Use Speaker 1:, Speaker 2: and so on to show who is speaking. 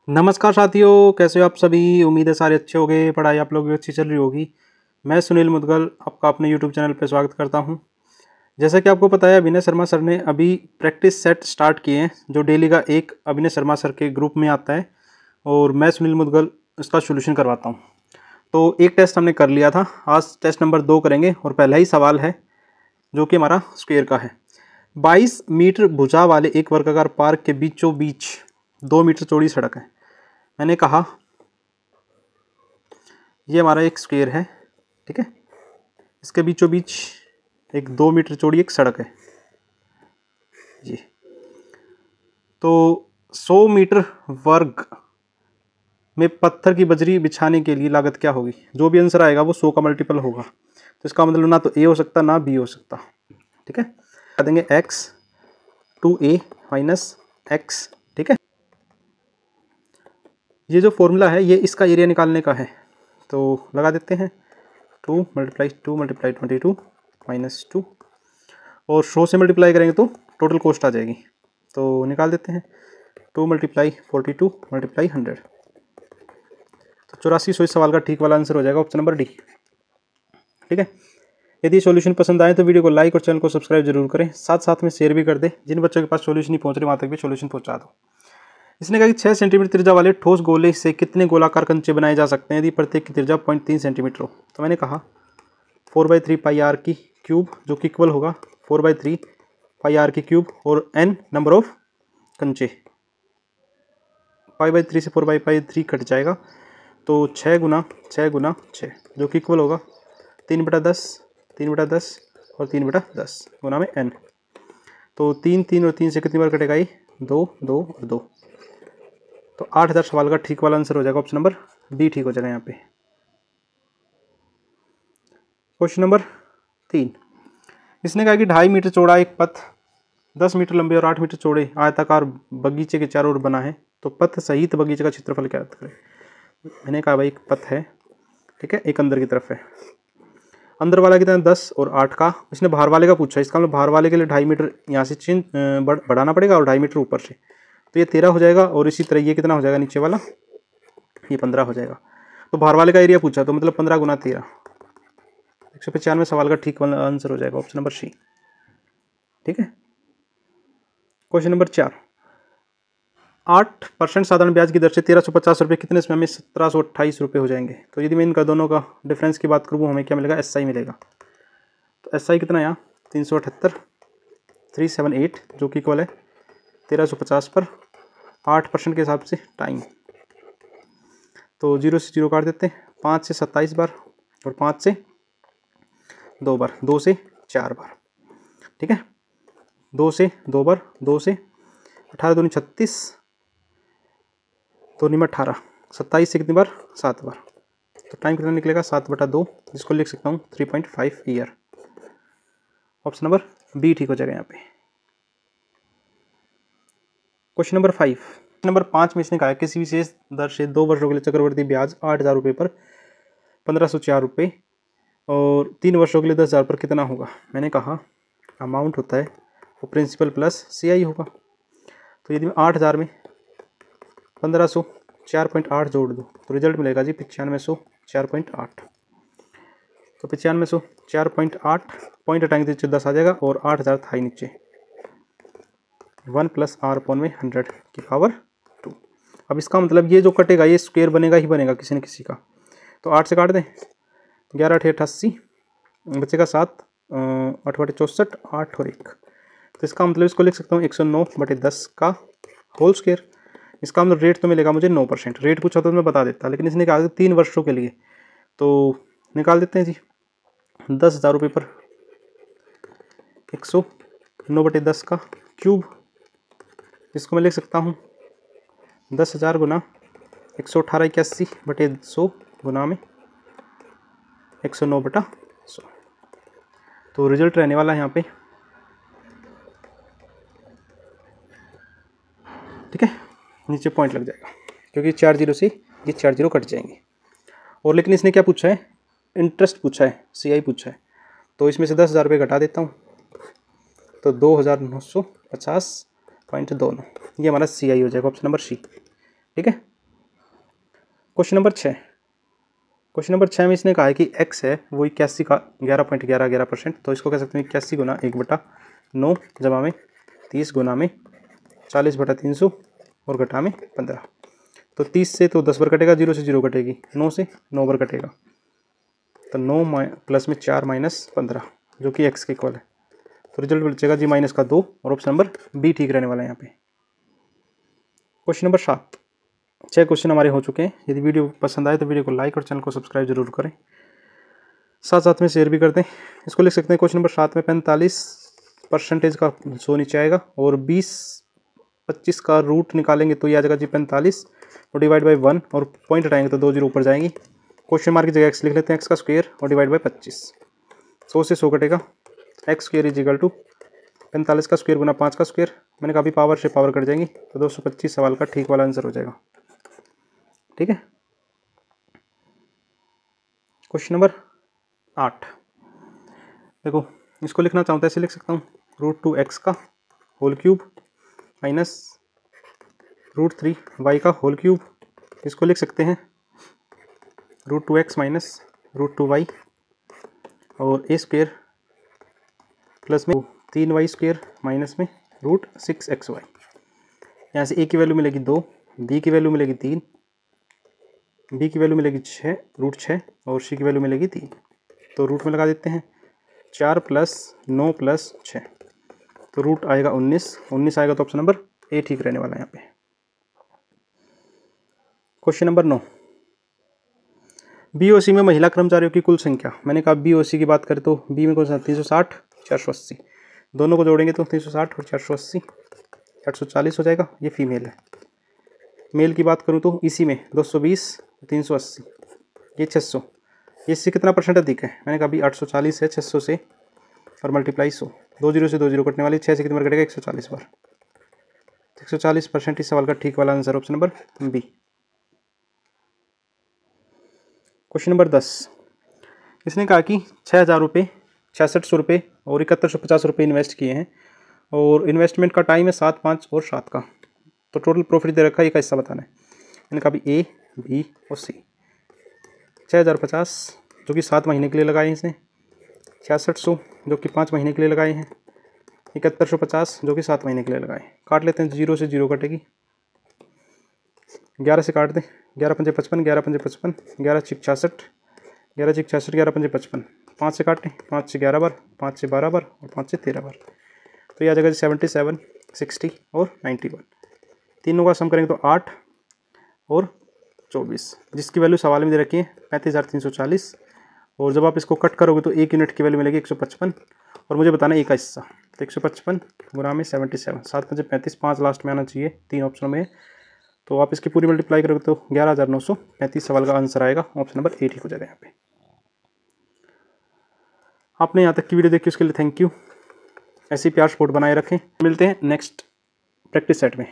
Speaker 1: नमस्कार साथियों, कैसे हो आप सभी। उम्मीद है सारे अच्छे होंगे, पढ़ाई आप लोगों की अच्छी चल रही होगी। मैं सुनील मुदगल आपका अपने यूट्यूब चैनल पर स्वागत करता हूं। जैसा कि आपको पता है, अभिनय शर्मा सर ने अभी प्रैक्टिस सेट स्टार्ट किए हैं, जो डेली का एक अभिनय शर्मा सर के ग्रुप में आता है और मैं सुनील मुदगल इसका सोल्यूशन करवाता हूँ। तो एक टेस्ट हमने कर लिया था, आज टेस्ट नंबर 2 करेंगे और पहला ही सवाल है जो कि हमारा स्क्वायर का है। 22 मीटर भुजा वाले एक वर्गाकार पार्क के बीचों बीच 2 मीटर चौड़ी सड़क है। मैंने कहा ये हमारा एक स्क्वायर है, ठीक है। इसके बीचों बीच एक 2 मीटर चौड़ी एक सड़क है जी। तो 100 मीटर वर्ग में पत्थर की बजरी बिछाने के लिए लागत क्या होगी। जो भी आंसर आएगा वो 100 का मल्टीपल होगा। तो इसका मतलब ना तो ए हो सकता ना बी हो सकता, ठीक है। लगा देंगे x 2a माइनस x, ठीक है। ये जो फॉर्मूला है ये इसका एरिया निकालने का है, तो लगा देते हैं 2 मल्टीप्लाई 22 माइनस 2 और 100 से मल्टीप्लाई करेंगे तो टोटल कॉस्ट आ जाएगी। तो निकाल देते हैं 2 मल्टीप्लाई 42 मल्टीप्लाई 100। तो 8400 इस सवाल का ठीक वाला आंसर हो जाएगा, ऑप्शन नंबर डी, ठीक है। यदि सॉल्यूशन पसंद आए तो वीडियो को लाइक और चैनल को सब्सक्राइब जरूर करें, साथ साथ में शेयर भी कर दें। जिन बच्चों के पास सॉल्यूशन नहीं पहुंच रहे वहाँ तक भी सॉल्यूशन पहुंचा दो। इसने कहा कि 6 सेंटीमीटर त्रिज्या वाले ठोस गोले से कितने गोलाकार कंचे बनाए जा सकते हैं यदि प्रत्येक की त्रिज्या 0.3 सेंटीमीटर हो। तो मैंने कहा 4/3 पाई आर की क्यूब, जो कि इक्वल होगा 4/3 पाई आर की क्यूब और n नंबर ऑफ कंचे। पाई बाई 3 से 4/3 कट जाएगा, तो 6 गुना 6 जो कि इक्वल होगा 3/10 3/10 और 3/10 गुना में n। तो 3 3 और 3 से कितनी बार कटेगा ये 2 2 और 2। तो 8000 सवाल का ठीक वाला आंसर हो जाएगा, ऑप्शन नंबर बी ठीक हो जाएगा यहाँ पे। क्वेश्चन नंबर 3, इसने कहा कि 2.5 मीटर चौड़ा एक पथ 10 मीटर लंबे और 8 मीटर चौड़े आयताकार बगीचे के चारों ओर बना है, तो पथ सहित बगीचे का क्षेत्रफल क्या करें। मैंने कहा भाई एक पथ है, ठीक है, एक अंदर की तरफ है। अंदर वाला कितना 10 और 8 का, इसने बाहर वाले का पूछा, इसका मतलब बाहर वाले के लिए 2.5 मीटर यहाँ से चेंज बढ़ाना पड़ेगा और 2.5 मीटर ऊपर से, तो ये 13 हो जाएगा। और इसी तरह ये कितना हो जाएगा नीचे वाला, ये 15 हो जाएगा। तो बाहर वाले का एरिया पूछा, तो मतलब 15 गुना 13, 195 सवाल का ठीक वाला आंसर हो जाएगा, ऑप्शन नंबर सी, ठीक है। क्वेश्चन नंबर 4, 8% साधारण ब्याज की दर से 1350 रुपये कितने समय में 1728 रुपये हो जाएंगे। तो यदि मैं इनका दोनों का डिफरेंस की बात करूँ हमें क्या मिलेगा, SI मिलेगा। तो SI कितना यहाँ 378 378 जो कि इक्वल है 1350 पर 8% के हिसाब से टाइम। तो 0 से 0 काट देते हैं, 5 से 27 बार और 5 से 2 बार, 2 से 4 बार, ठीक है। 2 से 2 बार, 2 से 18 दूनी 36, 2 में 18, 27 से कितनी बार 7 बार। तो टाइम कितना निकलेगा 7/2, जिसको लिख सकता हूँ 3.5 ईयर। ऑप्शन नंबर बी ठीक हो जाएगा यहाँ पे। क्वेश्चन नंबर 5, नंबर 5 में इसने कहा किसी विशेष दर से 2 वर्षों के लिए चक्रवर्ती ब्याज 8000 रुपये पर 1504 रुपये और 3 वर्षों के लिए 10,000 पर कितना होगा। मैंने कहा अमाउंट होता है वो प्रिंसिपल प्लस CI होगा। तो यदि मैं 8000 में 1500 4.8 जोड़ दूँ तो रिजल्ट मिलेगा जी 9500 4.8। तो 9500 4.8 पॉइंट हटाएंगे नीचे 10 आ जाएगा और 8000 था ही नीचे, 1 + r/100 की पावर 2। अब इसका मतलब ये जो कटेगा ये स्क्वायर बनेगा ही बनेगा किसी न किसी का। तो 8 से काट दें, 11 8 88 बचेगा 7, 8 बटे 64, 8 और 1। तो इसका मतलब इसको लिख सकता हूँ 109/10 का होल स्क्वायर। इसका मतलब रेट तो मिलेगा मुझे 9%। रेट पूछा तो मैं बता देता, लेकिन इसने कहा 3 वर्षों के लिए, तो निकाल देते हैं जी 10,000 रुपये पर 109/10 का क्यूब। इसको मैं लिख सकता हूँ 10,000 गुना 11881/100 गुना में 109/100। तो रिजल्ट रहने वाला है यहाँ पे, ठीक है। नीचे पॉइंट लग जाएगा क्योंकि 4 0 से ये 4 0 कट जाएंगे। और लेकिन इसने क्या पूछा है, इंटरेस्ट पूछा है, CI पूछा है। तो इसमें से 10,000 रुपये घटा देता हूँ, तो 2950.29 ये हमारा CI हो जाएगा, ऑप्शन नंबर सी, ठीक है। Question number 6। क्वेश्चन नंबर 6 में इसने कहा है कि x है वो 81 का 11.11%, तो इसको कह सकते हैं 81 गुना 1/9 जमा में 30 गुना में 40/300 और घटा में 15। तो 30 से तो 10 बार कटेगा, 0 से 0 कटेगी, 9 से 9 बार कटेगा, तो 9 प्लस में 4 माइनस 15 जो कि x के इक्वल है। तो रिजल्ट बचेगा जी -2 और ऑप्शन नंबर बी ठीक रहने वाला है यहाँ पे। Question number 7। 6 क्वेश्चन हमारे हो चुके हैं। यदि वीडियो पसंद आए तो वीडियो को लाइक और चैनल को सब्सक्राइब जरूर करें, साथ साथ में शेयर भी कर दें। इसको लिख सकते हैं क्वेश्चन नंबर 7 में 45% का 100 नीचे आएगा और 25 का रूट निकालेंगे तो ये आ जाएगा जी 45 और डिवाइड बाई 1 और पॉइंट हटाएंगे तो 2 जीरो ऊपर जाएंगी। क्वेश्चन मार्क की जगह x लिख लेते हैं, x का स्क्वायर और डिवाइड बाई 25। 100 से 100 कटेगा, x square is equal to 45 का स्क्वायर गुना 5 का स्क्वायर। मैंने कहा पावर से पावर कट जाएंगी तो 225 सवाल का ठीक वाला आंसर हो जाएगा। ठीक है। क्वेश्चन नंबर 8 देखो, इसको लिखना चाहूँ तो ऐसे लिख सकता हूँ, √2x का होल क्यूब माइनस √3y का होल क्यूब। इसको लिख सकते हैं √2x माइनस √2y और a स्क्वायर प्लस में 3y स्क्वायर माइनस में √6xy। यहाँ से a की वैल्यू मिलेगी 2, b की वैल्यू मिलेगी 3, b की वैल्यू मिलेगी 6 √6 और c की वैल्यू मिलेगी 3। तो रूट में लगा देते हैं, 4 + 9 + 6 तो रूट आएगा 19 आएगा, तो ऑप्शन नंबर ए ठीक रहने वाला है यहाँ पे। Question number 9। बीओसी में महिला कर्मचारियों की कुल संख्या। मैंने कहा बीओसी की बात करें तो बी में कौन सा 360 480, दोनों को जोड़ेंगे तो 360 और 480 840 हो जाएगा। ये फीमेल है। मेल की बात करूँ तो इसी में 220 380 ये 600, ये इससे कितना परसेंट अधिक है। मैंने कहा अभी 840 है 600 से और मल्टीप्लाई 100, 2 जीरो से 2 जीरो कटने वाली, 6 से कितनी बार कटेगा 140 बार। 140% इस सवाल का ठीक वाला answer option number B. Question number 10। इसने कहा कि 6,000 रुपये 6600 रुपये और 7150 रुपये इन्वेस्ट किए हैं और इन्वेस्टमेंट का टाइम है 7, 5 और 7 का, तो टोटल प्रॉफिट दे रखा है, ये का हिस्सा बताना है। मैंने कहा अभी ए बी और सी। 6,050 जो कि 7 महीने के लिए लगाए हैं इसने, 6600 जो कि 5 महीने के लिए लगाए हैं, 7150 जो कि 7 महीने के लिए लगाए। काट लेते हैं, 0 से 0 कटेगी, 11 से काट दें, 11 पंजे 55, 11 पंजे 55, 11 छिक 66, 11 छिक 66, 11 पंजे 55, 5 से काटें, 5 से 11 बार, 5 से 12 बार और 5 से 13 बार, तो ये आ जाएगा 77, 60 और 91। तीनों का सम करेंगे तो 8 और 24, जिसकी वैल्यू सवाल में दे रखी है 35,340। और जब आप इसको कट करोगे तो 1 यूनिट की वैल्यू मिलेगी 155 और मुझे बताना है एक का हिस्सा, तो 155 गुना में 77, 7 पंजे 35, 5 लास्ट में आना चाहिए, 3 ऑप्शनों में। तो आप इसकी पूरी मल्टीप्लाई करोगे तो 11,935 सवाल का आंसर आएगा, ऑप्शन नंबर ए ठीक हो जाएगा यहाँ पे। आपने यहाँ तक की वीडियो देखी उसके लिए थैंक यू। ऐसी प्यार सपोर्ट बनाए रखें। मिलते हैं नेक्स्ट प्रैक्टिस सेट में।